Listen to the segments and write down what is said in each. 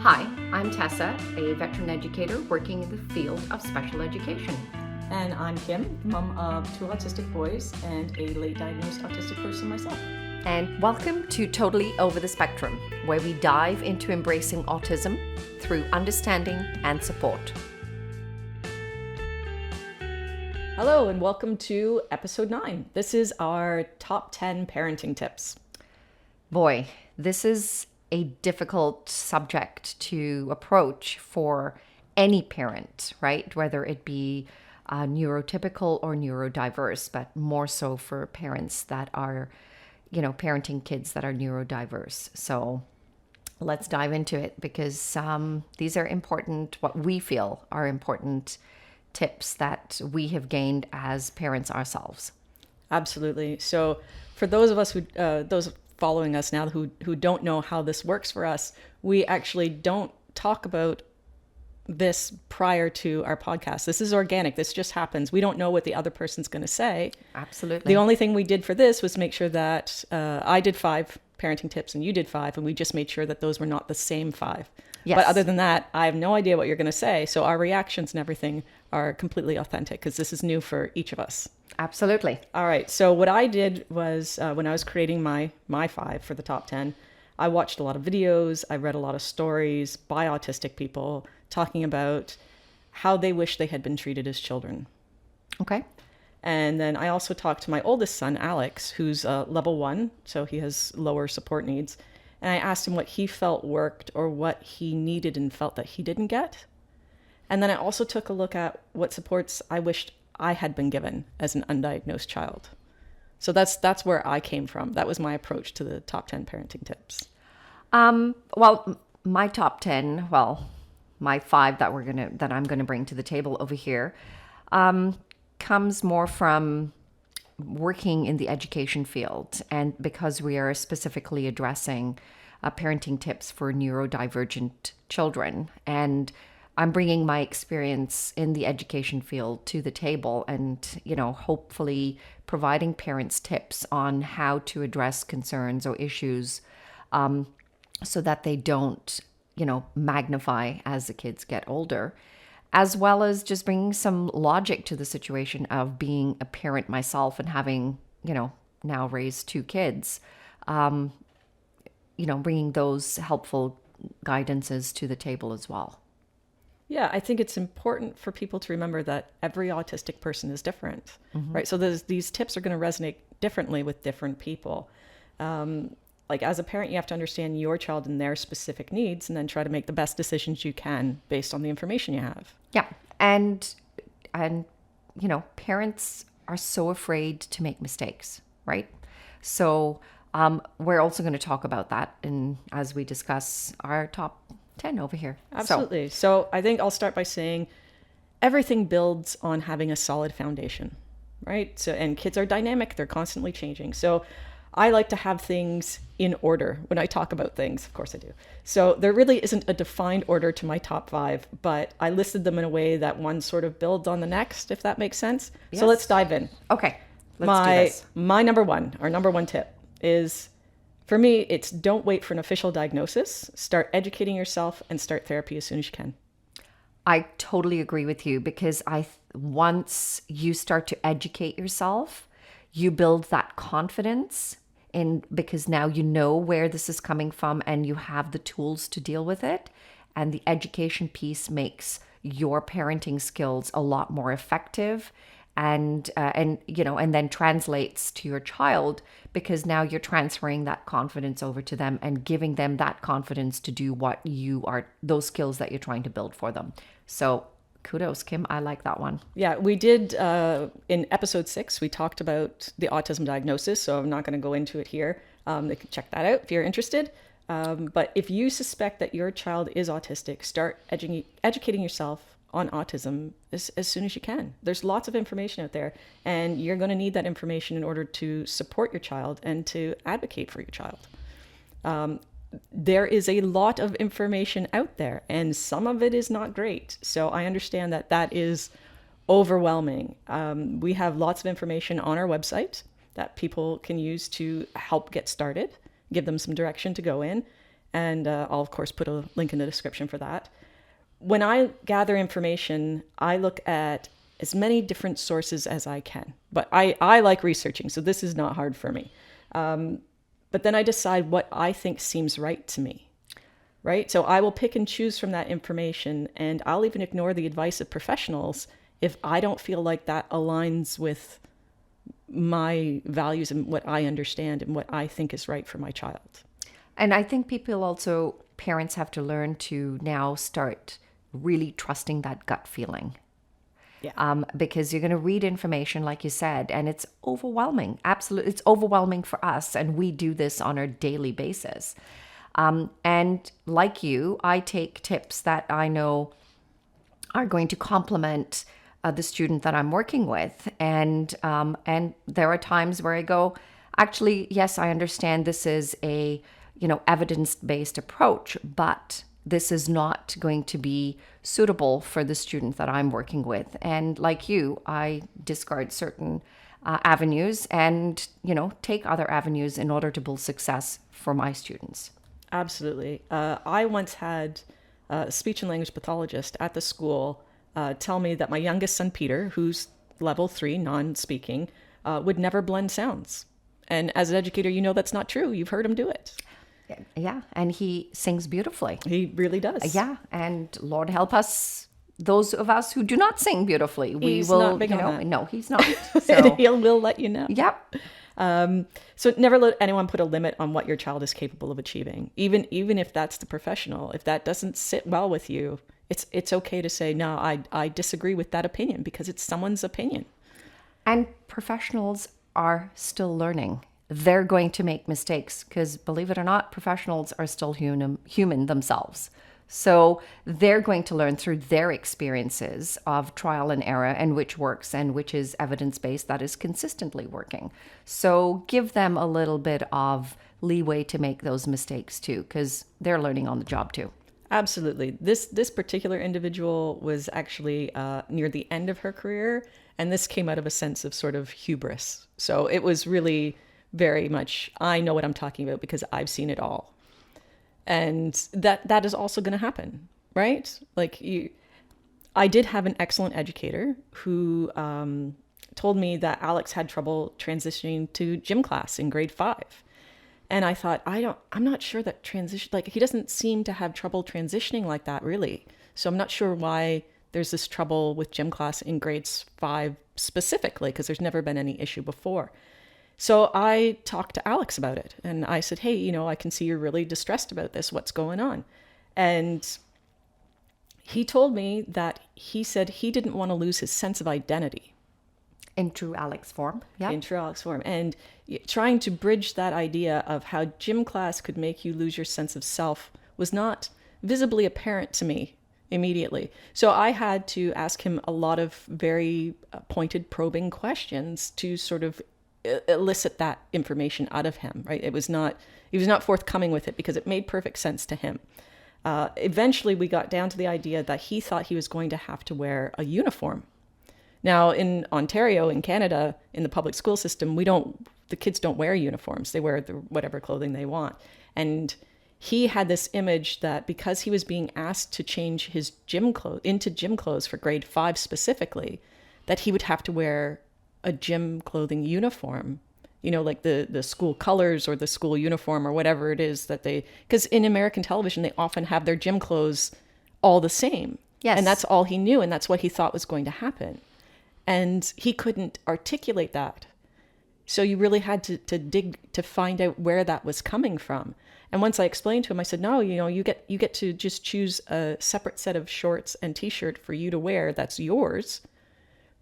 Hi, I'm Tessa, a veteran educator working in the field of special education. And I'm Kim, mom of two autistic boys and a late diagnosed autistic person myself. And welcome to Totally Over the Spectrum, where we dive into embracing autism through understanding and support. Hello, and welcome to episode 9. This is our top 10 parenting tips. Boy, this is a difficult subject to approach for any parent, right? Whether it be neurotypical or neurodiverse, but more so for parents that are, parenting kids that are neurodiverse. So let's dive into it because these are important, what we feel are important tips that we have gained as parents ourselves. Absolutely. So for those of us those following us now who don't know how this works for us, we actually don't talk about this prior to our podcast. This is organic. This just happens. We don't know what the other person's going to say. Absolutely. The only thing we did for this was make sure that I did 5 parenting tips and you did 5, and we just made sure that those were not the same 5. Yes. But other than that, I have no idea what you're going to say. So our reactions and everything are completely authentic because this is new for each of us. Absolutely. All right. So what I did was when I was creating my 5 for the top 10, I watched a lot of videos. I read a lot of stories by autistic people talking about how they wish they had been treated as children. Okay. And then I also talked to my oldest son, Alex, who's level 1. So he has lower support needs. And I asked him what he felt worked or what he needed and felt that he didn't get. And then I also took a look at what supports I wished I had been given as an undiagnosed child. So that's where I came from. That was my approach to the top 10 parenting tips. Well, my top 10, my 5 that I'm gonna bring to the table over here, comes more from working in the education field, and because we are specifically addressing parenting tips for neurodivergent children, and I'm bringing my experience in the education field to the table and, hopefully providing parents tips on how to address concerns or issues so that they don't, magnify as the kids get older, as well as just bringing some logic to the situation of being a parent myself and having, now raised 2 kids, bringing those helpful guidances to the table as well. Yeah, I think it's important for people to remember that every autistic person is different, right? So these tips are going to resonate differently with different people. Like as a parent, you have to understand your child and their specific needs and then try to make the best decisions you can based on the information you have. Yeah. And parents are so afraid to make mistakes, right? So we're also going to talk about that as we discuss our top 10 over here. Absolutely. So I think I'll start by saying everything builds on having a solid foundation, right? So, and kids are dynamic, they're constantly changing. So I like to have things in order when I talk about things. Of course I do. So there really isn't a defined order to my top 5, but I listed them in a way that one sort of builds on the next, if that makes sense. Yes. So let's dive in. Okay. Let's do this. My number 1 tip is, for me, it's don't wait for an official diagnosis. Start educating yourself and start therapy as soon as you can. I totally agree with you because once you start to educate yourself, you build that confidence because now you know where this is coming from and you have the tools to deal with it. And the education piece makes your parenting skills a lot more effective and then translates to your child because now you're transferring that confidence over to them and giving them that confidence to do those skills that you're trying to build for them. So kudos, Kim. I like that one. Yeah, we did in episode 6, we talked about the autism diagnosis. So I'm not going to go into it here. You can check that out if you're interested. But if you suspect that your child is autistic, start educating yourself on autism as soon as you can. There's lots of information out there, and you're going to need that information in order to support your child and to advocate for your child. There is a lot of information out there, and some of it is not great. So I understand that is overwhelming. We have lots of information on our website that people can use to help get started, give them some direction to go in. And I'll, of course, put a link in the description for that. When I gather information, I look at as many different sources as I can. But I like researching, so this is not hard for me. But then I decide what I think seems right to me, right? So I will pick and choose from that information, and I'll even ignore the advice of professionals if I don't feel like that aligns with my values and what I understand and what I think is right for my child. And I think parents have to learn to now start really trusting that gut feeling. Yeah. Because you're going to read information, like you said, and it's overwhelming. Absolutely. It's overwhelming for us, and we do this on a daily basis. And like you, I take tips that I know are going to complement the student that I'm working with. And there are times where I go, actually, yes, I understand this is a evidence-based approach, but this is not going to be suitable for the student that I'm working with. And like you, I discard certain avenues and, take other avenues in order to build success for my students. Absolutely. I once had a speech and language pathologist at the school tell me that my youngest son, Peter, who's level 3, non-speaking, would never blend sounds. And as an educator, that's not true. You've heard him do it. Yeah, and he sings beautifully. He really does. Yeah, and Lord help us, those of us who do not sing beautifully. He's not big on that. No, he's not. So He will let you know. Yep. So never let anyone put a limit on what your child is capable of achieving. Even if that's the professional, if that doesn't sit well with you, it's okay to say, no, I disagree with that opinion, because it's someone's opinion. And professionals are still learning. They're going to make mistakes because, believe it or not, professionals are still human themselves. So they're going to learn through their experiences of trial and error and which works and which is evidence-based, that is consistently working. So give them a little bit of leeway to make those mistakes too, because they're learning on the job too. Absolutely. This particular individual was actually near the end of her career, and this came out of a sense of sort of hubris. So it was really very much, I know what I'm talking about because I've seen it all. And that is also going to happen, right? I did have an excellent educator who told me that Alex had trouble transitioning to gym class in grade 5. And I thought, I'm not sure that he doesn't seem to have trouble transitioning like that, really. So I'm not sure why there's this trouble with gym class in grades 5 specifically, because there's never been any issue before. So I talked to Alex about it, and I said, hey, I can see you're really distressed about this. What's going on? And he told me that he said he didn't want to lose his sense of identity. In true Alex form. Yeah. In true Alex form. And trying to bridge that idea of how gym class could make you lose your sense of self was not visibly apparent to me immediately. So I had to ask him a lot of very pointed, probing questions to sort of elicit that information out of him, right? He was not forthcoming with it because it made perfect sense to him. Eventually, we got down to the idea that he thought he was going to have to wear a uniform. Now, in Ontario, in Canada, in the public school system, the kids don't wear uniforms. They wear whatever clothing they want. And he had this image that because he was being asked to change his into gym clothes for grade 5 specifically, that he would have to wear a gym clothing uniform, like the school colors or the school uniform or whatever it is because in American television, they often have their gym clothes all the same. Yes. And that's all he knew. And that's what he thought was going to happen. And he couldn't articulate that. So you really had to dig to find out where that was coming from. And once I explained to him, I said, no, you get to just choose a separate set of shorts and t-shirt for you to wear. That's yours.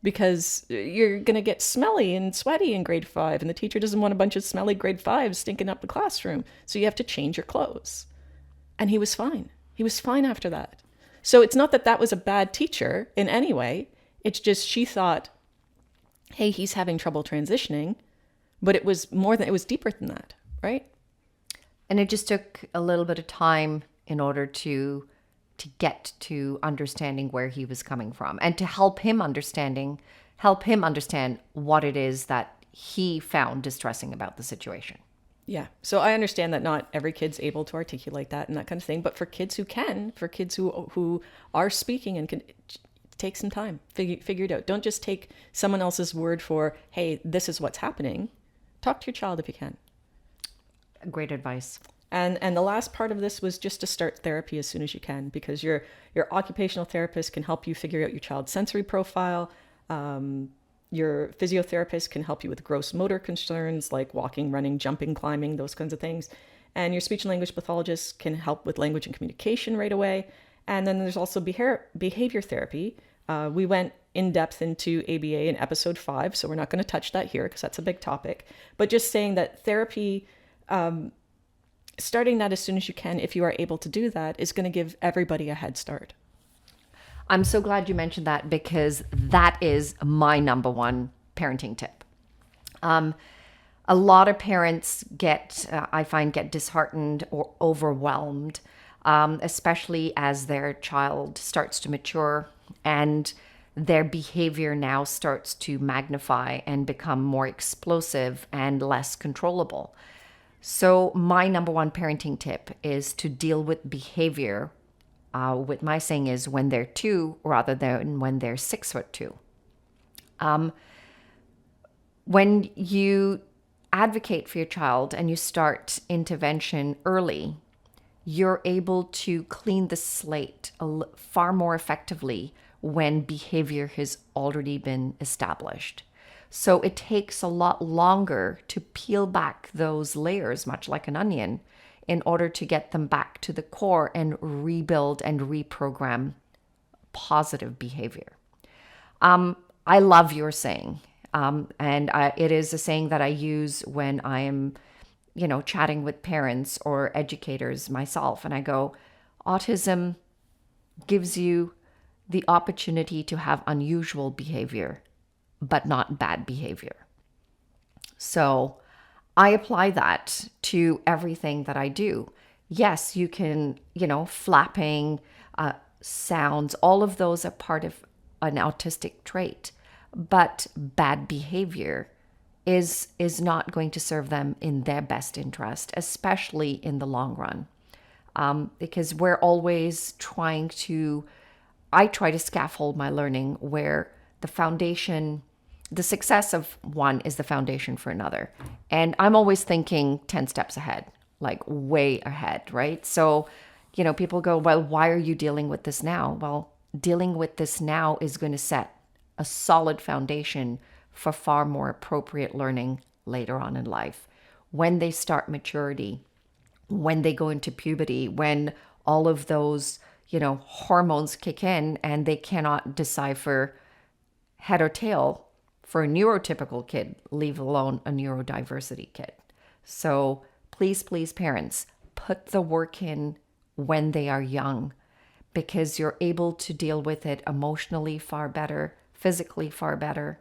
Because you're going to get smelly and sweaty in grade 5, and the teacher doesn't want a bunch of smelly grade 5s stinking up the classroom. So you have to change your clothes. And he was fine. He was fine after that. So it's not that was a bad teacher in any way. It's just she thought, hey, he's having trouble transitioning. But it was deeper than that, right? And it just took a little bit of time in order to get to understanding where he was coming from and to help him understand what it is that he found distressing about the situation. Yeah. So I understand that not every kid's able to articulate that and that kind of thing, but for kids who can, for kids who are speaking and can, take some time, figure it out. Don't just take someone else's word for, hey, this is what's happening. Talk to your child if you can. Great advice. And the last part of this was just to start therapy as soon as you can, because your occupational therapist can help you figure out your child's sensory profile. Your physiotherapist can help you with gross motor concerns like walking, running, jumping, climbing, those kinds of things. And your speech and language pathologist can help with language and communication right away. And then there's also behavior therapy. We went in depth into ABA in episode 5, so we're not going to touch that here because that's a big topic. But just saying that therapy, starting that as soon as you can, if you are able to do that, is going to give everybody a head start. I'm so glad you mentioned that because that is my number one parenting tip. A lot of parents I find, get disheartened or overwhelmed, especially as their child starts to mature and their behavior now starts to magnify and become more explosive and less controllable. So my number one parenting tip is to deal with behavior. What my saying is when they're 2 rather than when they're 6'2". When you advocate for your child and you start intervention early, you're able to clean the slate far more effectively when behavior has already been established. So it takes a lot longer to peel back those layers, much like an onion, in order to get them back to the core and rebuild and reprogram positive behavior. I love your saying. It is a saying that I use when I am, chatting with parents or educators myself. And I go, autism gives you the opportunity to have unusual behavior, but not bad behavior. So I apply that to everything that I do. Yes, you can, flapping, sounds, all of those are part of an autistic trait, but bad behavior is not going to serve them in their best interest, especially in the long run. Because we're always I try to scaffold my learning where the success of one is the foundation for another. And I'm always thinking 10 steps ahead, like way ahead, right? So, people go, well, why are you dealing with this now? Well, dealing with this now is going to set a solid foundation for far more appropriate learning later on in life. When they start maturity, when they go into puberty, when all of those, hormones kick in and they cannot decipher head or tail for a neurotypical kid, leave alone a neurodiversity kid. So please, parents, put the work in when they are young, because you're able to deal with it emotionally far better, physically far better,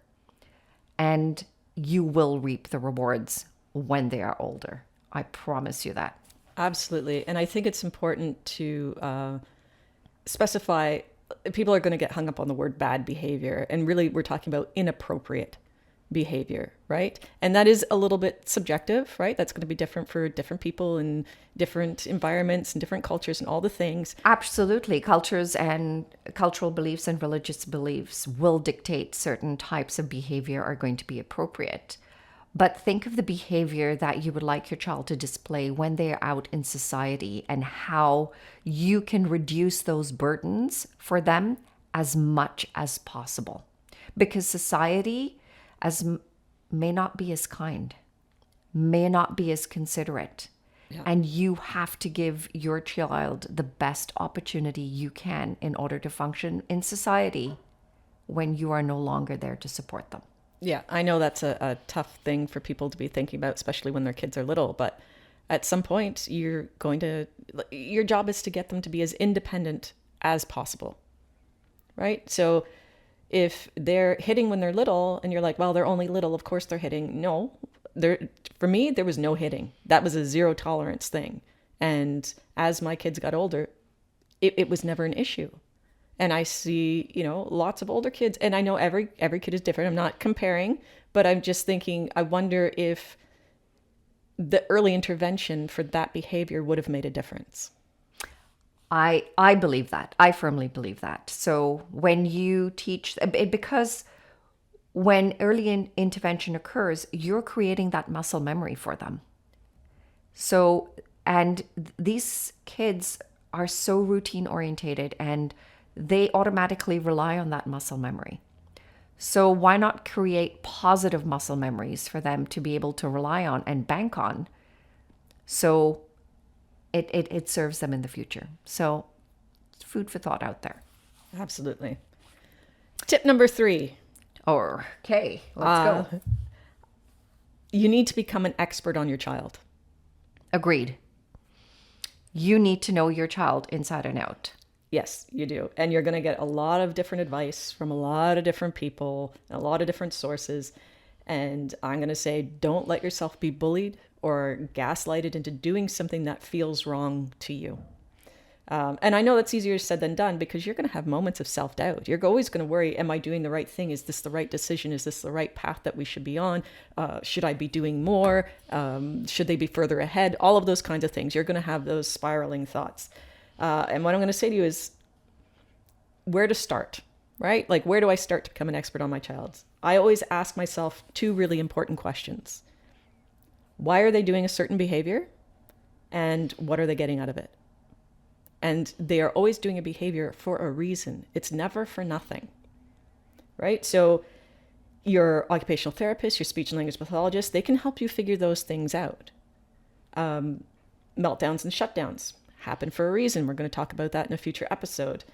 and you will reap the rewards when they are older. I promise you that. Absolutely. And I think it's important to specify, people are going to get hung up on the word bad behavior. And really, we're talking about inappropriate behavior, right? And that is a little bit subjective, right? That's going to be different for different people in different environments and different cultures and all the things. Absolutely. Cultures and cultural beliefs and religious beliefs will dictate certain types of behavior are going to be appropriate. But think of the behavior that you would like your child to display when they are out in society and how you can reduce those burdens for them as much as possible. Because society may not be as kind, may not be as considerate. Yeah. And you have to give your child the best opportunity you can in order to function in society when you are no longer there to support them. Yeah, I know that's a tough thing for people to be thinking about, especially when their kids are little. But at some point, your job is to get them to be as independent as possible, right? So if they're hitting when they're little and you're like, well, they're only little, of course they're hitting. No, for me, there was no hitting. That was a zero tolerance thing. And as my kids got older, it was never an issue. And I see, lots of older kids, and I know every kid is different. I'm not comparing, but I'm just thinking, I wonder if the early intervention for that behavior would have made a difference. I believe that. I firmly believe that. So when you teach, because when early intervention occurs, you're creating that muscle memory for them. So, and these kids are so routine orientated and they automatically rely on that muscle memory. So why not create positive muscle memories for them to be able to rely on and bank on, so it serves them in the future. So it's food for thought out there. Absolutely. Tip number 3. Okay, let's go. You need to become an expert on your child. Agreed. You need to know your child inside and out. Yes, you do. And you're going to get a lot of different advice from a lot of different people, a lot of different sources. And I'm going to say, don't let yourself be bullied or gaslighted into doing something that feels wrong to you. And I know that's easier said than done, because you're going to have moments of self-doubt. You're always going to worry, am I doing the right thing? Is this the right decision? Is this the right path that we should be on? Should I be doing more? Should they be further ahead? All of those kinds of things. You're going to have those spiraling thoughts. And what I'm going to say to you is where to start, right? Like, where do I start to become an expert on my child? I always ask myself 2 really important questions. Why are they doing a certain behavior? And what are they getting out of it? And they are always doing a behavior for a reason. It's never for nothing, right? So your occupational therapist, your speech and language pathologist, they can help you figure those things out. Meltdowns and shutdowns happen for a reason. We're going to talk about that in a future episode.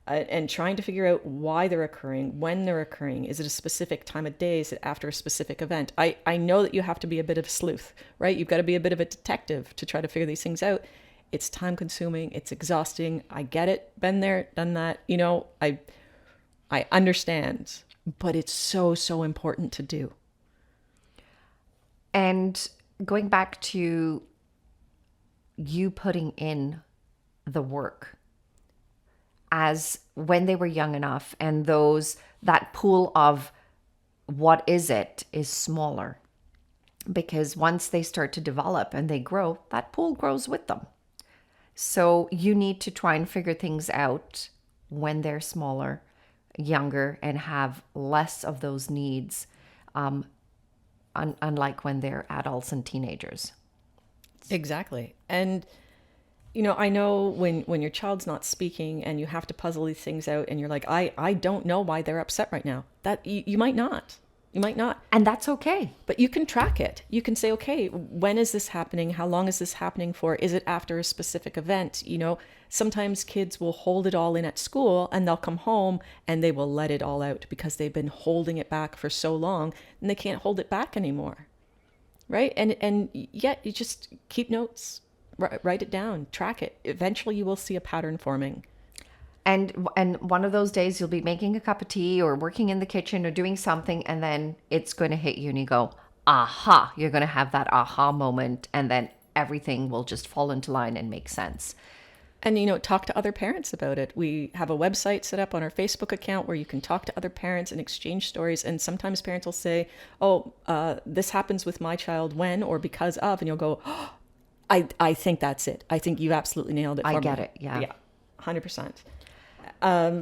And trying to figure out why they're occurring, when they're occurring. Is it a specific time of day? Is it after a specific event? I know that you have to be a bit of a sleuth, right? You've got to be a bit of a detective to try to figure these things out. It's time consuming. It's exhausting. I get it. Been there, done that. You know, I understand, but it's so, so important to do. And going back to you putting in the work as when they were young enough, and that pool of what is smaller, because once they start to develop and they grow, that pool grows with them. So you need to try and figure things out when they're smaller, younger, and have less of those needs, unlike when they're adults and teenagers. Exactly. And, you know, I know when your child's not speaking and you have to puzzle these things out and you're like, I don't know why they're upset right now. That you might not. You might not. And that's okay. But you can track it. You can say, okay, when is this happening? How long is this happening for? Is it after a specific event? You know, sometimes kids will hold it all in at school and they'll come home and they will let it all out because they've been holding it back for so long and they can't hold it back anymore. Right? And yet you just keep notes, write it down, track it. Eventually you will see a pattern forming. And one of those days you'll be making a cup of tea or working in the kitchen or doing something, and then it's going to hit you and you go, aha, you're going to have that aha moment, and then everything will just fall into line and make sense. And, you know, talk to other parents about it. We have a website set up on our Facebook account where you can talk to other parents and exchange stories. And sometimes parents will say, oh, this happens with my child when or because of, and you'll go, oh, I think that's it. I think you absolutely nailed it for me. I get it. Yeah, 100%.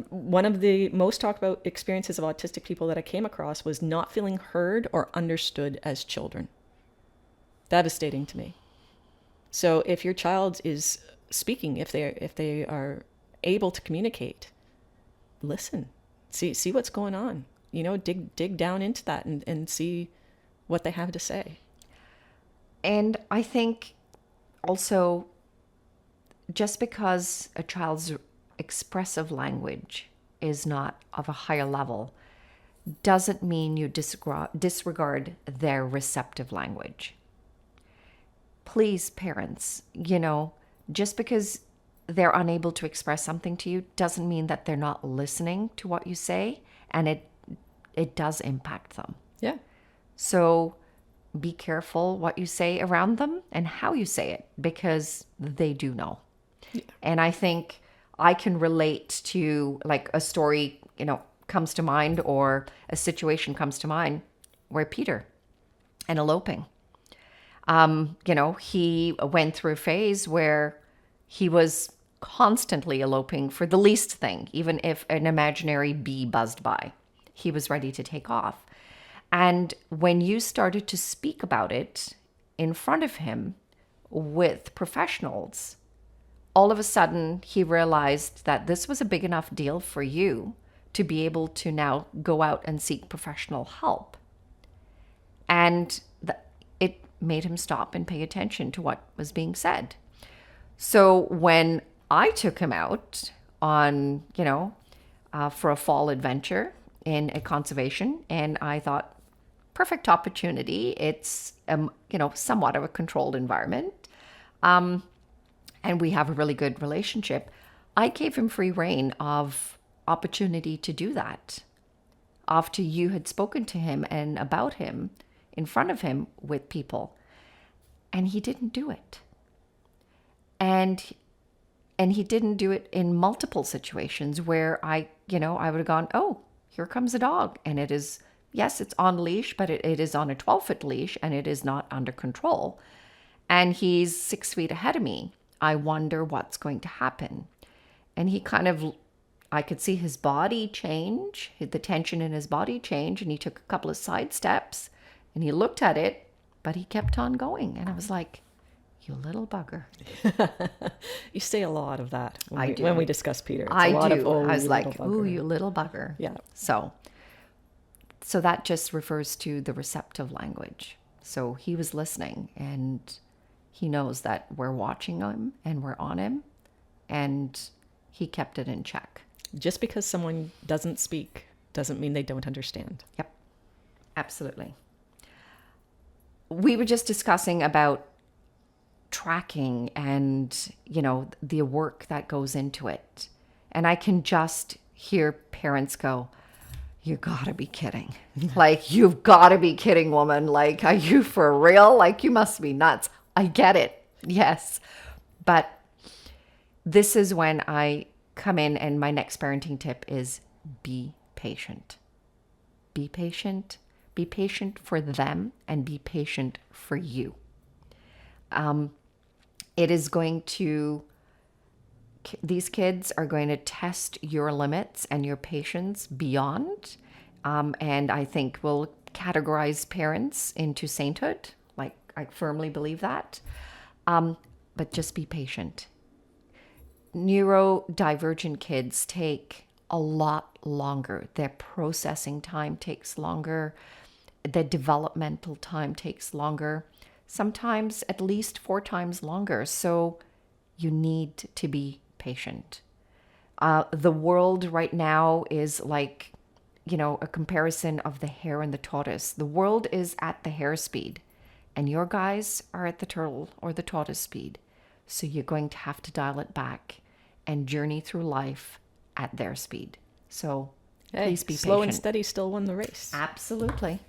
One of the most talked about experiences of autistic people that I came across was not feeling heard or understood as children. Devastating to me. So if your child is speaking, if they are able to communicate, listen, see what's going on, you know, dig down into that and see what they have to say. And I think also, just because a child's expressive language is not of a higher level doesn't mean you disregard their receptive language. Please, parents, you know, just because they're unable to express something to you doesn't mean that they're not listening to what you say, and it does impact them. Yeah. So be careful what you say around them and how you say it, because they do know. Yeah. And I think I can relate to, like, a story, you know, comes to mind, or a situation comes to mind where Peter and eloping. He went through a phase where he was constantly eloping for the least thing, even if an imaginary bee buzzed by. He was ready to take off. And when you started to speak about it in front of him with professionals, all of a sudden he realized that this was a big enough deal for you to be able to now go out and seek professional help. And it made him stop and pay attention to what was being said. So when I took him out on, for a fall adventure in a conservation, and I thought, perfect opportunity. It's, somewhat of a controlled environment. And we have a really good relationship. I gave him free rein of opportunity to do that after you had spoken to him and about him in front of him with people. And he didn't do it. And he didn't do it in multiple situations where I would have gone, oh, here comes a dog. And it is, yes, it's on leash, but it is on a 12-foot leash and it is not under control. And he's 6 feet ahead of me. I wonder what's going to happen. And he I could see his body change, the tension in his body change. And he took a couple of side steps and he looked at it, but he kept on going. And I was like, you little bugger. You say a lot of that I do. when we discuss Peter. It's I a lot do. Of, oh, I was you like, little bugger. ooh, you little bugger. Yeah. So that just refers to the receptive language. So he was listening and he knows that we're watching him and we're on him, and he kept it in check. Just because someone doesn't speak doesn't mean they don't understand. Yep. Absolutely. We were just discussing about tracking and, the work that goes into it. And I can just hear parents go, you gotta be kidding. Like, you've gotta be kidding, woman. Like, are you for real? Like, you must be nuts. I get it. Yes. But this is when I come in, and my next parenting tip is be patient. Be patient. Be patient for them and be patient for you. These kids are going to test your limits and your patience beyond. And I think will categorize parents into sainthood. Like, I firmly believe that. But just be patient. Neurodivergent kids take a lot longer. Their processing time takes longer. Their developmental time takes longer. Sometimes at least 4 times longer. So you need to be patient. The world right now is like, a comparison of the hare and the tortoise. The world is at the hare speed, and your guys are at the turtle or the tortoise speed. So you're going to have to dial it back and journey through life at their speed. So please be slow patient. and steady still won the race. Absolutely.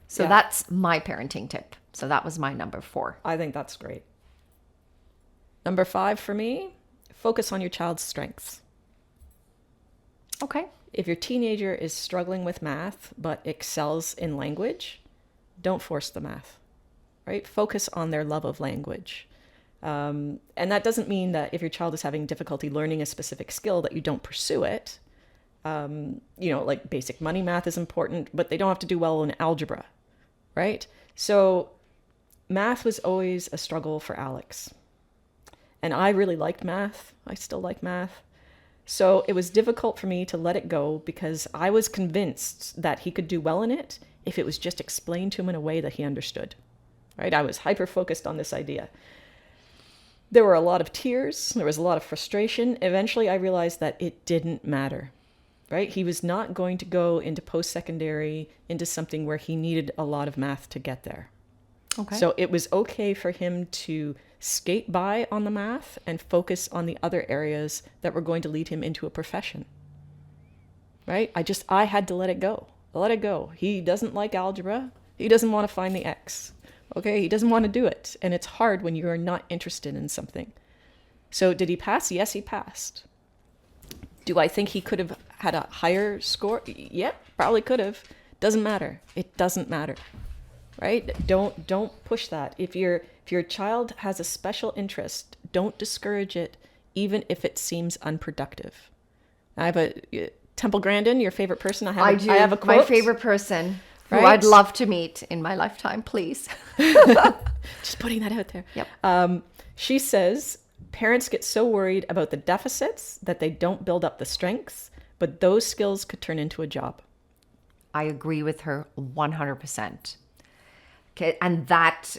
So Yeah. that's my parenting tip. So that was my number 4. I think that's great. Number 5 for me, focus on your child's strengths. Okay. If your teenager is struggling with math but excels in language, don't force the math, right? Focus on their love of language. And that doesn't mean that if your child is having difficulty learning a specific skill that you don't pursue it. Like basic money math is important, but they don't have to do well in algebra, right? So math was always a struggle for Alex. And I really liked math. I still like math. So it was difficult for me to let it go because I was convinced that he could do well in it if it was just explained to him in a way that he understood, right? I was hyper-focused on this idea. There were a lot of tears. There was a lot of frustration. Eventually, I realized that it didn't matter, right? He was not going to go into post-secondary, into something where he needed a lot of math to get there. Okay. So it was okay for him to skate by on the math and focus on the other areas that were going to lead him into a profession, right? I had to let it go. Let it go. He doesn't like algebra. He doesn't want to find the X. Okay, he doesn't want to do it. And it's hard when you are not interested in something. So did he pass? Yes, he passed. Do I think he could have had a higher score? Yep, probably could have. Doesn't matter. It doesn't matter. right? Don't push that. If your child has a special interest, don't discourage it, even if it seems unproductive. I have a Temple Grandin, your favorite person. I do. I have a quote. My favorite person who Right? I'd love to meet in my lifetime, please. Just putting that out there. Yep. She says, parents get so worried about the deficits that they don't build up the strengths, but those skills could turn into a job. I agree with her 100%. Okay, and that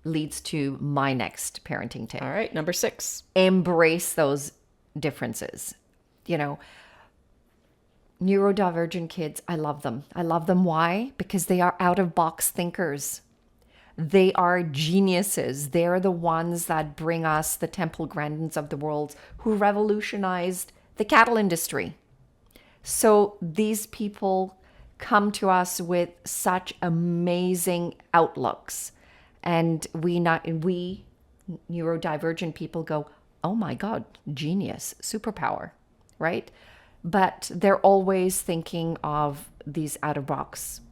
leads to my next parenting tip. All right, number 6. Embrace those differences. You know, neurodivergent kids, I love them. I love them. Why? Because they are out of box thinkers. They are geniuses. They're the ones that bring us the Temple Grandins of the world who revolutionized the cattle industry. So these people come to us with such amazing outlooks. And we neurodivergent people go, oh my God, genius, superpower, right? But they're always thinking of these out of box.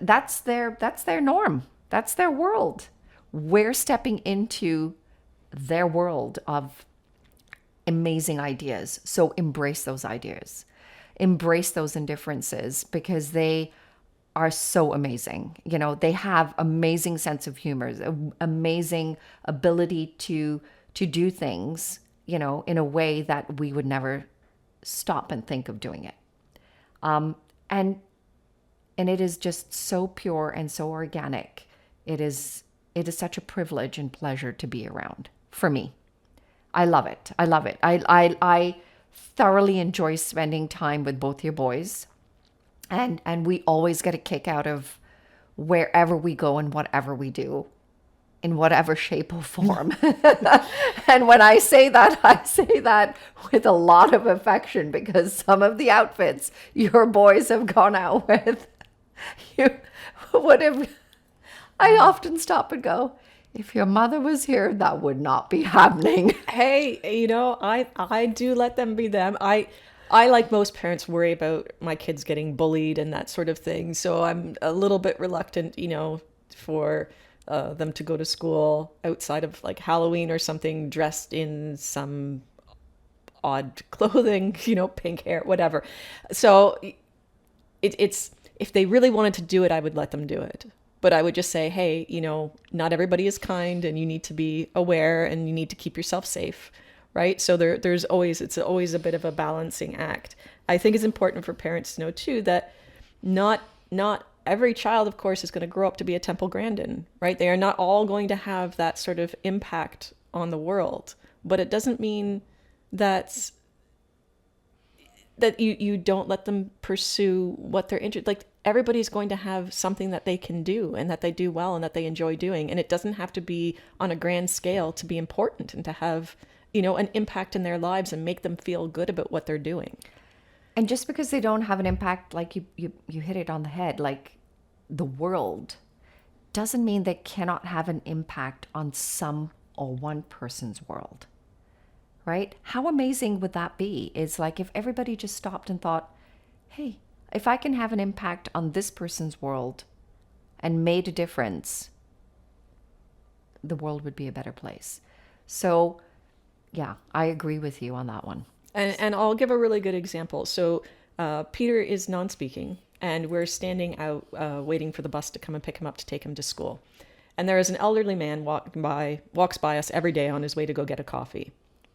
That's their norm. That's their world. We're stepping into their world of amazing ideas. So embrace those ideas. Embrace those indifferences because they are so amazing. You know, they have amazing sense of humor, amazing ability to do things, you know, in a way that we would never stop and think of doing it. And it is just so pure and so organic. It is such a privilege and pleasure to be around for me. I love it. I love it. I thoroughly enjoy spending time with both your boys. And we always get a kick out of wherever we go and whatever we do, in whatever shape or form. And when I say that with a lot of affection because some of the outfits your boys have gone out with, you would have... I often stop and go, if your mother was here, that would not be happening. Hey, you know, I do let them be them. I like most parents worry about my kids getting bullied and that sort of thing. So I'm a little bit reluctant, you know, for them to go to school outside of like Halloween or something dressed in some odd clothing, you know, pink hair, whatever. So it's if they really wanted to do it, I would let them do it. But I would just say, hey, you know, not everybody is kind and you need to be aware and you need to keep yourself safe, right? So it's always a bit of a balancing act. I think it's important for parents to know too that not every child, of course, is going to grow up to be a Temple Grandin, right? They are not all going to have that sort of impact on the world, but it doesn't mean that you don't let them pursue what they're interested. Like everybody's going to have something that they can do and that they do well and that they enjoy doing. And it doesn't have to be on a grand scale to be important and to have, you know, an impact in their lives and make them feel good about what they're doing. And just because they don't have an impact, like you hit it on the head, like the world, doesn't mean they cannot have an impact on some or one person's world, right? How amazing would that be? It's like if everybody just stopped and thought, hey, if I can have an impact on this person's world and made a difference, the world would be a better place. So, yeah, I agree with you on that one. And I'll give a really good example. So Peter is non-speaking, and we're standing out waiting for the bus to come and pick him up to take him to school. And there is an elderly man walks by us every day on his way to go get a coffee,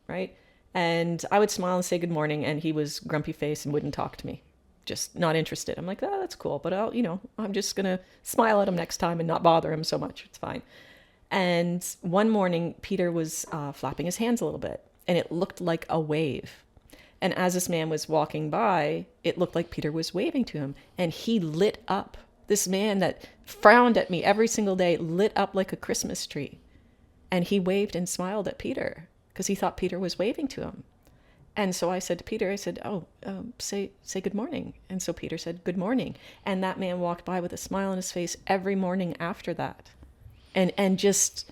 right? And I would smile and say good morning, and he was grumpy face and wouldn't talk to me, just not interested. I'm like, oh, that's cool, but I'm just gonna smile at him next time and not bother him so much. It's fine. And one morning, Peter was flapping his hands a little bit, and it looked like a wave. And as this man was walking by, it looked like Peter was waving to him, and he lit up. This man that frowned at me every single day lit up like a Christmas tree. And he waved and smiled at Peter because he thought Peter was waving to him. And so I said to Peter, I said, say good morning. And so Peter said, good morning. And that man walked by with a smile on his face every morning after that. And just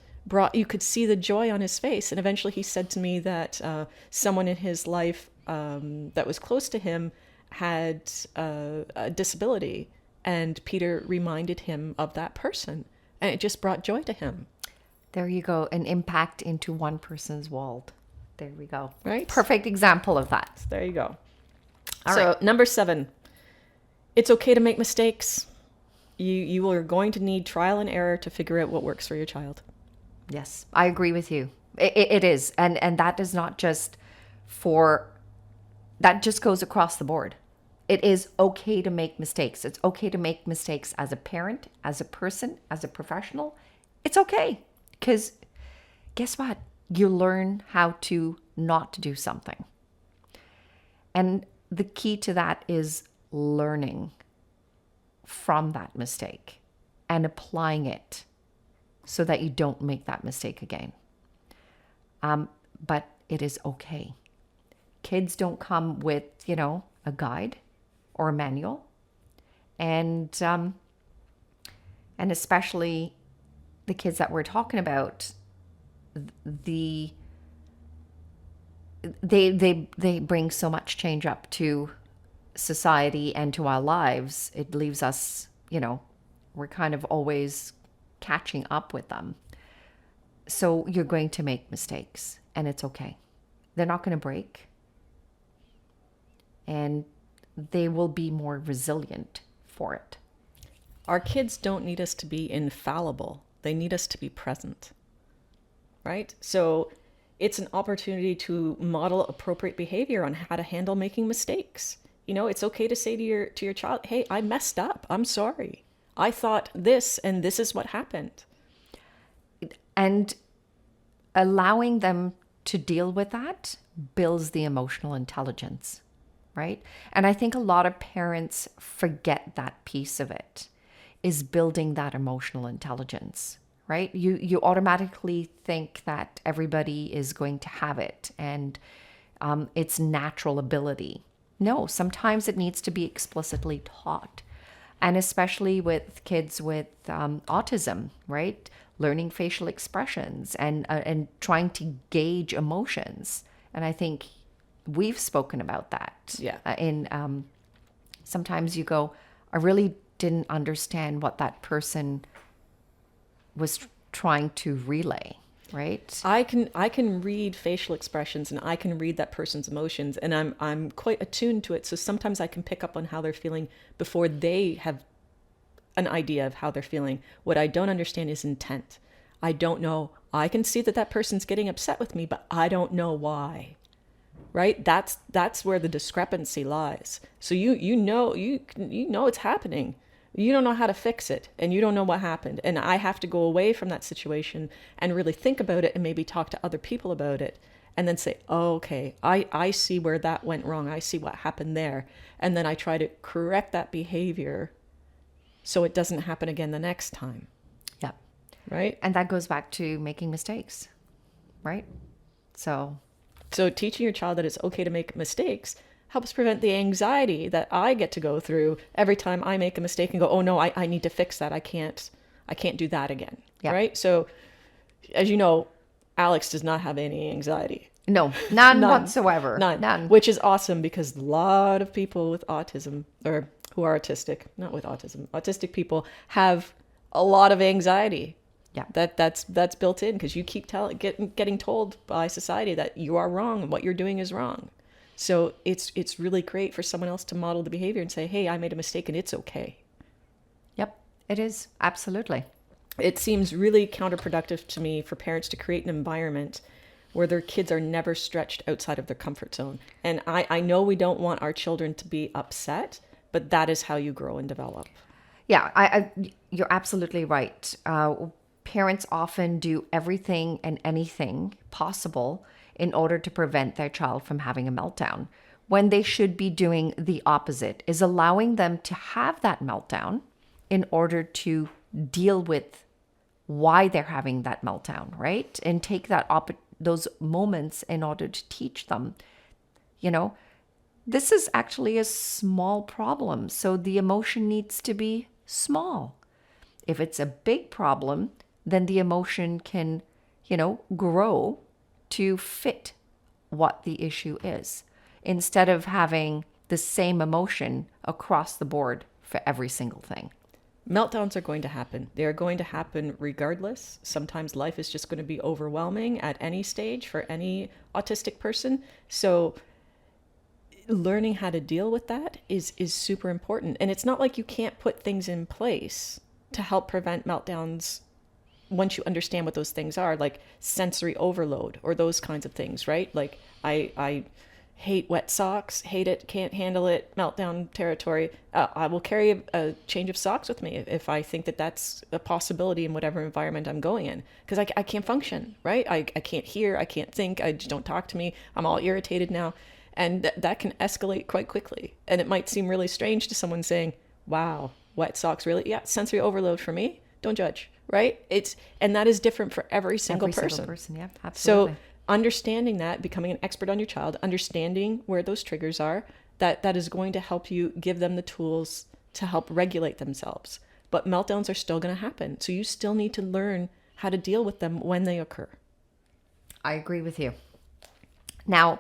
you could see the joy on his face. And eventually he said to me that someone in his life that was close to him had a disability. And Peter reminded him of that person, and it just brought joy to him. There you go. An impact into one person's world. There we go. Right? Perfect example of that. So there you go. All So right. number 7, it's okay to make mistakes. You are going to need trial and error to figure out what works for your child. Yes, I agree with you. It is. And that is not just that just goes across the board. It is okay to make mistakes. It's okay to make mistakes as a parent, as a person, as a professional. It's okay. Because guess what? You learn how to not do something. And the key to that is learning from that mistake and applying it so that you don't make that mistake again. But it is okay. Kids don't come with, a guide or a manual. And especially the kids that we're talking about, they bring so much change up to society and to our lives. It leaves us, we're kind of always catching up with them. So you're going to make mistakes, and it's okay. They're not going to break, and they will be more resilient for it. Our kids don't need us to be infallible. They need us to be present, right? So it's an opportunity to model appropriate behavior on how to handle making mistakes. It's okay to say to your child, hey, I messed up. I'm sorry. I thought this, and this is what happened. And allowing them to deal with that builds the emotional intelligence, right? And I think a lot of parents forget that piece of it, is building that emotional intelligence, right? You automatically think that everybody is going to have it, and it's natural ability. No, sometimes it needs to be explicitly taught. And especially with kids with autism, right? Learning facial expressions and trying to gauge emotions. And I think we've spoken about that. Yeah. Sometimes you go, I really didn't understand what that person was trying to relay, right? I can read facial expressions, and I can read that person's emotions, and I'm quite attuned to it. So sometimes I can pick up on how they're feeling before they have an idea of how they're feeling. What I don't understand is intent. I don't know. I can see that person's getting upset with me, but I don't know why. Right? That's where the discrepancy lies. So you know it's happening. You don't know how to fix it, and you don't know what happened. And I have to go away from that situation and really think about it, and maybe talk to other people about it, and then say, oh, okay, I see where that went wrong. I see what happened there. And then I try to correct that behavior so it doesn't happen again the next time. Yeah. Right? And that goes back to making mistakes, right? So teaching your child that it's okay to make mistakes helps prevent the anxiety that I get to go through every time I make a mistake and go, oh no, I need to fix that. I can't do that again. Yeah. Right? So as you know, Alex does not have any anxiety. no, none whatsoever. None. Which is awesome, because a lot of people with autism, or who are autistic, not with autism, autistic people have a lot of anxiety. Yeah. That's built in, because you keep getting told by society that you are wrong and what you're doing is wrong. So it's really great for someone else to model the behavior and say, hey, I made a mistake and it's okay. Yep, it is. Absolutely. It seems really counterproductive to me for parents to create an environment where their kids are never stretched outside of their comfort zone. And I know we don't want our children to be upset, but that is how you grow and develop. Yeah, you're absolutely right. Parents often do everything and anything possible in order to prevent their child from having a meltdown, when they should be doing the opposite, is allowing them to have that meltdown in order to deal with why they're having that meltdown, right? And take those moments in order to teach them, this is actually a small problem, so the emotion needs to be small. If it's a big problem, then the emotion can, grow to fit what the issue is, instead of having the same emotion across the board for every single thing. Meltdowns are going to happen. They are going to happen regardless. Sometimes life is just going to be overwhelming at any stage for any autistic person. So learning how to deal with that is super important. And it's not like you can't put things in place to help prevent meltdowns once you understand what those things are, like sensory overload or those kinds of things, right? Like I hate wet socks, hate it, can't handle it, meltdown territory. I will carry a change of socks with me if I think that that's a possibility in whatever environment I'm going in, because I can't function, right? I can't hear, I can't think, I just don't talk to me. I'm all irritated now. And that can escalate quite quickly. And it might seem really strange to someone saying, wow, wet socks, really? Yeah, sensory overload for me. Don't judge, right? And that is different for every single person. Yeah, absolutely. So understanding that, becoming an expert on your child, understanding where those triggers are, that is going to help you give them the tools to help regulate themselves. But meltdowns are still going to happen. So you still need to learn how to deal with them when they occur. I agree with you. Now,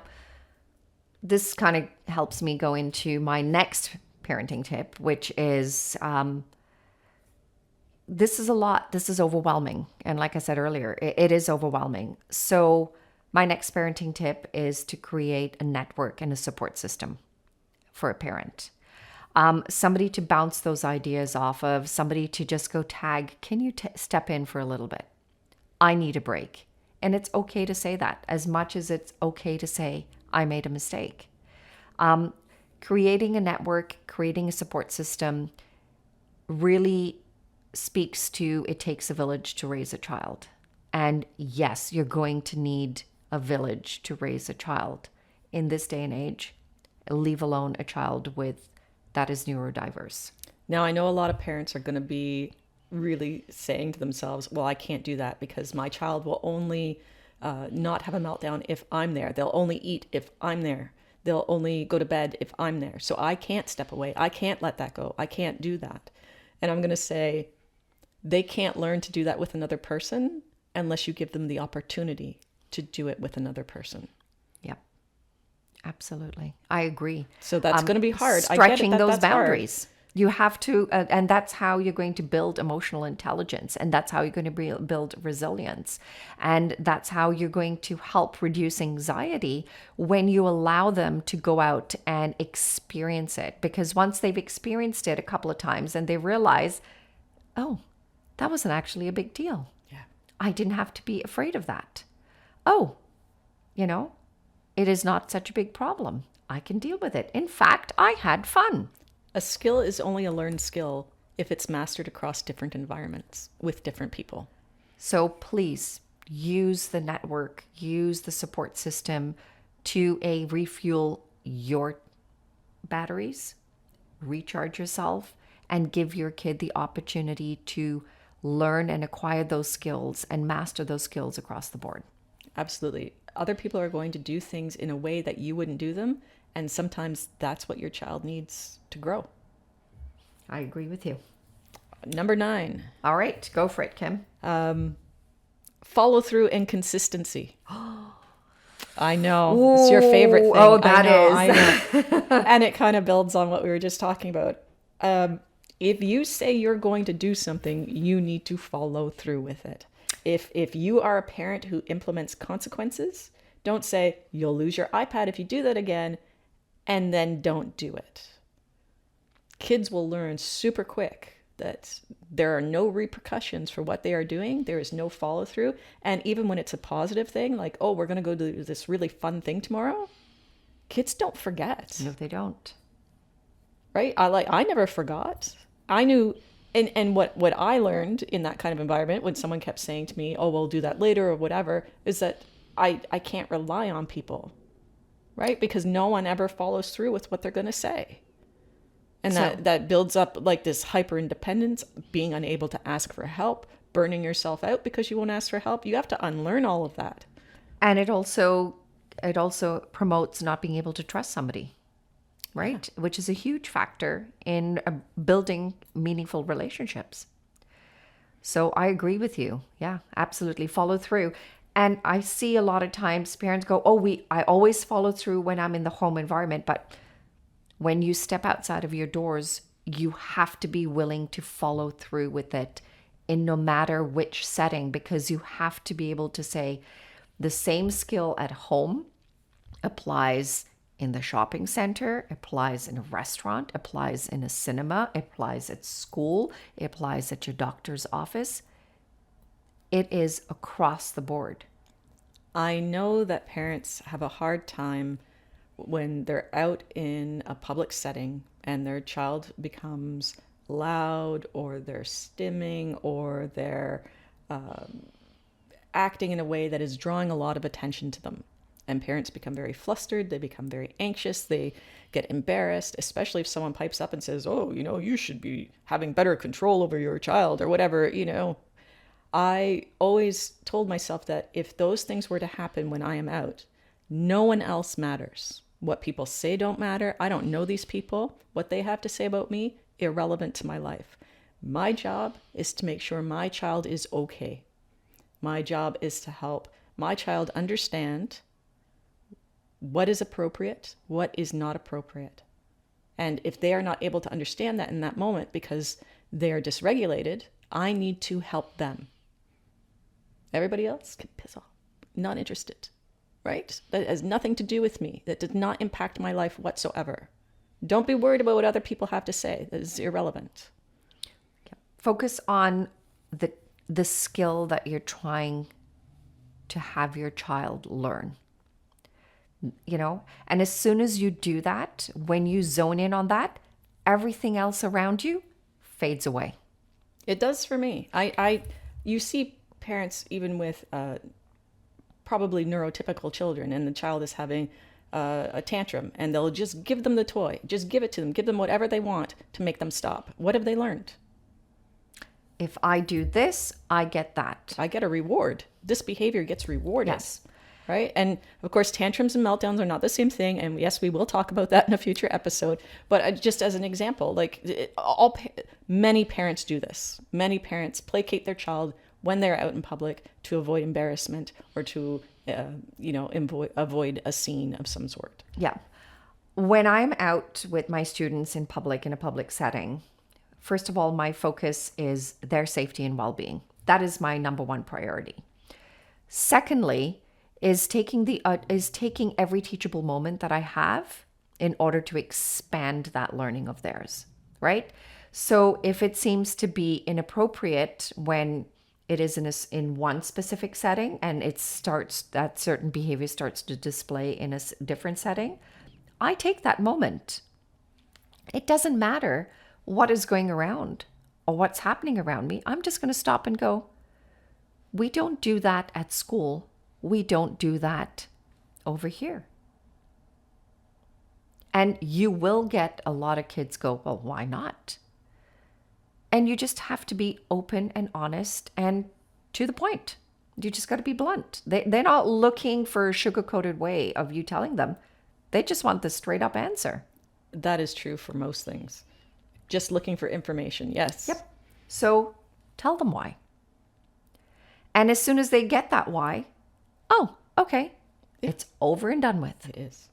this kind of helps me go into my next parenting tip, which is this is a lot. This is overwhelming. And like I said earlier, it is overwhelming. So my next parenting tip is to create a network and a support system for a parent. Somebody to bounce those ideas off of, somebody to just go tag, can you step in for a little bit? I need a break. And it's okay to say that, as much as it's okay to say, I made a mistake. Creating a network, creating a support system really speaks to it takes a village to raise a child. And yes, you're going to need a village to raise a child in this day and age, leave alone a child that is neurodiverse. Now, I know a lot of parents are going to be really saying to themselves, well, I can't do that because my child will only not have a meltdown if I'm there. They'll only eat if I'm there. They'll only go to bed if I'm there. So I can't step away. I can't let that go. I can't do that. And I'm going to say they can't learn to do that with another person unless you give them the opportunity to do it with another person. Yep. Absolutely. I agree. So that's going to be hard. Stretching those that's boundaries. Hard. You have to, and that's how you're going to build emotional intelligence, and that's how you're going to build resilience, and that's how you're going to help reduce anxiety when you allow them to go out and experience it. Because once they've experienced it a couple of times and they realize, oh, that wasn't actually a big deal. Yeah, I didn't have to be afraid of that. Oh, it is not such a big problem. I can deal with it. In fact, I had fun. A skill is only a learned skill if it's mastered across different environments with different people. So please use the network, use the support system to refuel your batteries, recharge yourself, and give your kid the opportunity to learn and acquire those skills and master those skills across the board. Absolutely. Other people are going to do things in a way that you wouldn't do them. And sometimes that's what your child needs to grow. I agree with you. Number 9. All right, go for it, Kim. Follow through and consistency. I know. It's your favorite thing. Oh, that is. I know. And it kind of builds on what we were just talking about. If you say you're going to do something, you need to follow through with it. If you are a parent who implements consequences, don't say, you'll lose your iPad if you do that again, and then don't do it. Kids will learn super quick that there are no repercussions for what they are doing. There is no follow through. And even when it's a positive thing, like, oh, we're going to go do this really fun thing tomorrow, kids don't forget. No, they don't. Right? I never forgot. I knew, and what I learned in that kind of environment when someone kept saying to me, oh, we'll do that later or whatever, is that I can't rely on people, right? Because no one ever follows through with what they're going to say. And that builds up like this hyper independence, being unable to ask for help, burning yourself out because you won't ask for help. You have to unlearn all of that. And it also promotes not being able to trust somebody, right? Yeah. Which is a huge factor in building meaningful relationships. So I agree with you. Yeah, absolutely. Follow through. And I see a lot of times parents go, I always follow through when I'm in the home environment. But when you step outside of your doors, you have to be willing to follow through with it in no matter which setting, because you have to be able to say the same skill at home applies in the shopping center, applies in a restaurant, applies in a cinema, applies at school, it applies at your doctor's office. It is across the board. I know that parents have a hard time when they're out in a public setting and their child becomes loud, or they're stimming, or they're acting in a way that is drawing a lot of attention to them. And parents become very flustered, they become very anxious, they get embarrassed, especially if someone pipes up and says, oh, you should be having better control over your child or whatever. I always told myself that if those things were to happen when I am out, no one else matters. What people say don't matter. I don't know these people. What they have to say about me, irrelevant to my life. My job is to make sure my child is okay. My job is to help my child understand what is appropriate, what is not appropriate. And if they are not able to understand that in that moment because they are dysregulated, I need to help them. Everybody else can piss off. Not interested, right? That has nothing to do with me. That does not impact my life whatsoever. Don't be worried about what other people have to say. That is irrelevant. Focus on the skill that you're trying to have your child learn. And as soon as you do that, when you zone in on that, everything else around you fades away. It does for me. You see parents even with probably neurotypical children, and the child is having a tantrum, and they'll just give them the toy, just give it to them, give them whatever they want to make them stop. What have they learned? If I do this, I get that. I get a reward. This behavior gets rewarded. Yes. Right? And of course, tantrums and meltdowns are not the same thing. And yes, we will talk about that in a future episode. But just as an example, many parents do this. Many parents placate their child when they're out in public to avoid embarrassment or to, avoid a scene of some sort. Yeah. When I'm out with my students in public, in a public setting, first of all, my focus is their safety and well-being. That is my number one priority. Secondly, is taking every teachable moment that I have in order to expand that learning of theirs, right? So if it seems to be inappropriate when it is in one specific setting and that certain behavior starts to display in a different setting, I take that moment. It doesn't matter what is going around or what's happening around me. I'm just going to stop and go, we don't do that at school. We don't do that over here. And you will get a lot of kids go, well, why not? And you just have to be open and honest and to the point. You just got to be blunt. They're not looking for a sugar-coated way of you telling them. They just want the straight up answer. That is true for most things. Just looking for information, yes. Yep. So tell them why. And as soon as they get that why, oh, okay, it's over and done with. It is.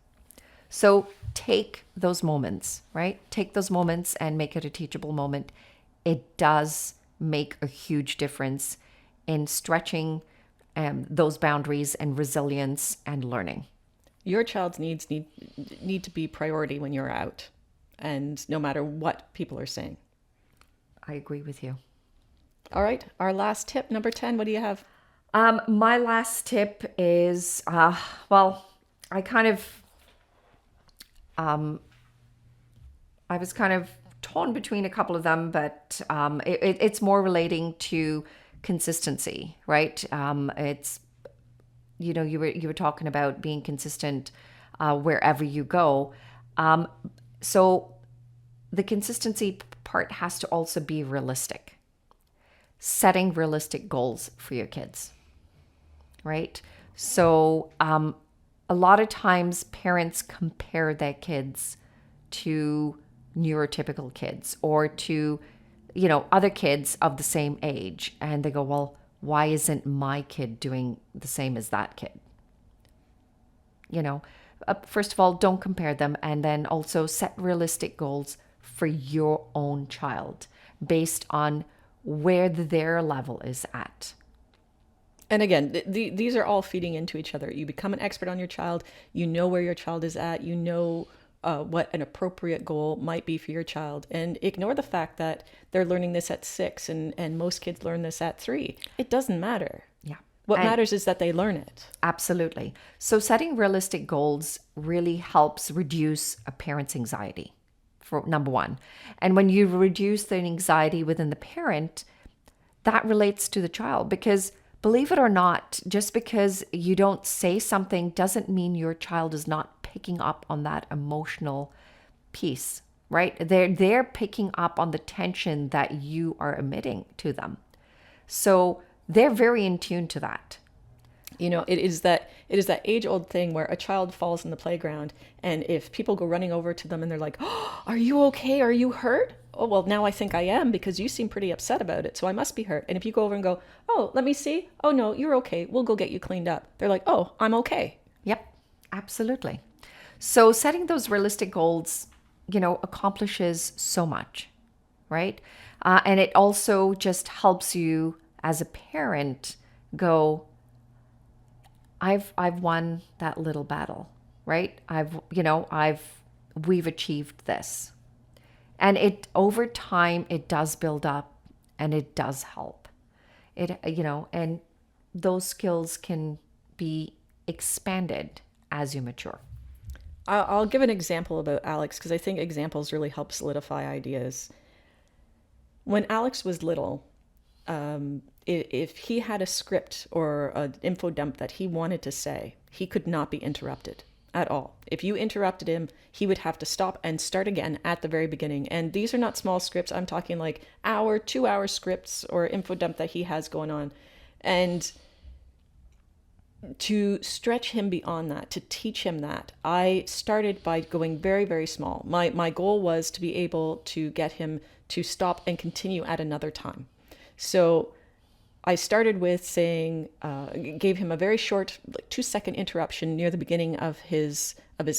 So take those moments, right? Take those moments and make it a teachable moment. It does make a huge difference in stretching those boundaries and resilience and learning. Your child's needs need to be priority when you're out, and no matter what people are saying. I agree with you. All right, our last tip, number 10, what do you have? My last tip is, I was kind of torn between a couple of them, but it's more relating to consistency, right? It's, you were talking about being consistent wherever you go. So the consistency part has to also be realistic. Setting realistic goals for your kids, right? So a lot of times parents compare their kids to neurotypical kids or to, other kids of the same age. And they go, well, why isn't my kid doing the same as that kid? First of all, don't compare them. And then also set realistic goals for your own child based on where their level is at. And again, these are all feeding into each other. You become an expert on your child. You know where your child is at. You know what an appropriate goal might be for your child. And ignore the fact that they're learning this at 6 and most kids learn this at 3. It doesn't matter. Yeah. What matters is that they learn it. Absolutely. So setting realistic goals really helps reduce a parent's anxiety, for number one. And when you reduce the anxiety within the parent, that relates to the child, because believe it or not, just because you don't say something doesn't mean your child is not picking up on that emotional piece, right? They're picking up on the tension that you are emitting to them. So they're very in tune to that. You know, it is that age-old thing where a child falls in the playground, and if people go running over to them and they're like, "Oh, are you okay? Are you hurt?" "Oh, well, now I think I am because you seem pretty upset about it, so I must be hurt." And if you go over and go, "Oh, let me see. Oh, no, you're okay. We'll go get you cleaned up." They're like, "Oh, I'm okay." Yep, absolutely. So setting those realistic goals, accomplishes so much, right? And it also just helps you as a parent go, I've won that little battle, right? We've achieved this. And it over time it does build up and it does help. And those skills can be expanded as you mature. I'll give an example about Alex because I think examples really help solidify ideas. When Alex was little, if he had a script or an info dump that he wanted to say, he could not be interrupted at all. If you interrupted him, he would have to stop and start again at the very beginning. And these are not small scripts. I'm talking like 2-hour scripts or info dump that he has going on. And to stretch him beyond that, to teach him that, I started by going very, very small. My goal was to be able to get him to stop and continue at another time. So I started with saying, gave him a very short, like 2-second interruption near the beginning of his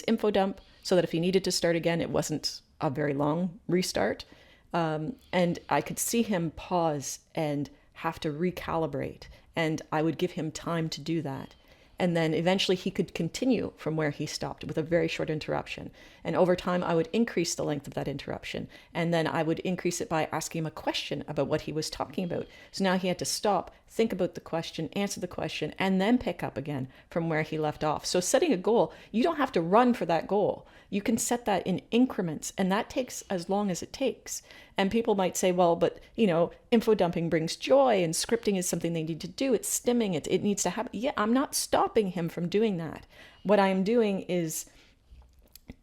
info dump, so that if he needed to start again, it wasn't a very long restart. And I could see him pause and have to recalibrate, and I would give him time to do that. And then eventually he could continue from where he stopped with a very short interruption. And over time, I would increase the length of that interruption. And then I would increase it by asking him a question about what he was talking about. So now he had to stop, think about the question, answer the question, and then pick up again from where he left off. So setting a goal, you don't have to run for that goal. You can set that in increments, and that takes as long as it takes. And people might say, well, but, info dumping brings joy and scripting is something they need to do. It's stimming. It needs to happen. Yeah, I'm not stopping him from doing that. What I am doing is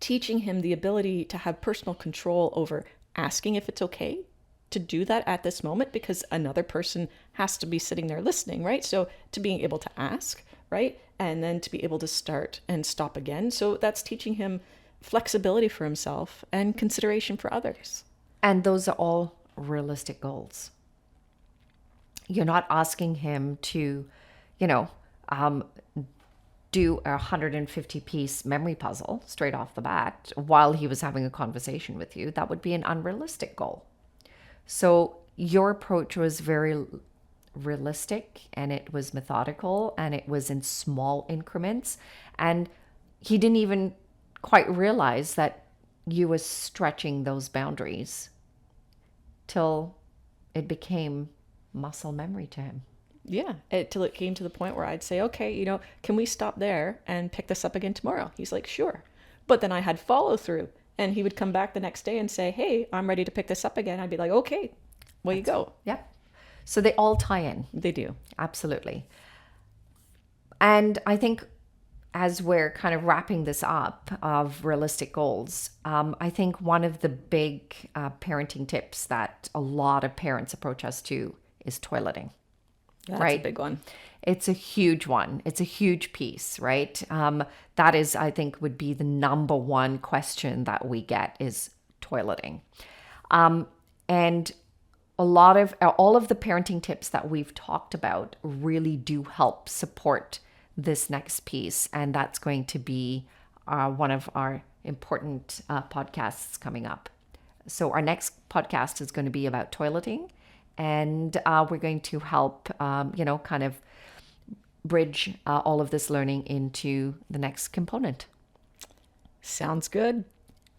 teaching him the ability to have personal control over asking if it's okay to do that at this moment, because another person has to be sitting there listening, right? So to being able to ask, right? And then to be able to start and stop again. So that's teaching him flexibility for himself and consideration for others. And those are all realistic goals. You're not asking him to, do a 150-piece memory puzzle straight off the bat while he was having a conversation with you. That would be an unrealistic goal. So your approach was very realistic, and it was methodical, and it was in small increments. And he didn't even quite realize that you was stretching those boundaries till it became muscle memory to him. Yeah, till it came to the point where I'd say, okay, can we stop there and pick this up again tomorrow? He's like, sure. But then I had follow through, and he would come back the next day and say, hey, I'm ready to pick this up again. I'd be like, okay, well, you go. Yep. So they all tie in. They do. Absolutely. And I think as we're kind of wrapping this up of realistic goals, I think one of the big parenting tips that a lot of parents approach us to is toileting. That's right? a big one. It's a huge one. It's a huge piece, right? That is, I think, would be the number one question that we get is toileting. And all of the parenting tips that we've talked about really do help support this next piece. And that's going to be one of our important podcasts coming up. So our next podcast is going to be about toileting, and we're going to help, kind of bridge all of this learning into the next component. Sounds good.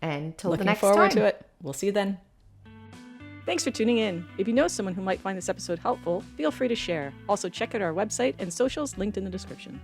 And till the Looking next forward time. to it. We'll see you then. Thanks for tuning in. If you know someone who might find this episode helpful, feel free to share. Also, check out our website and socials linked in the description.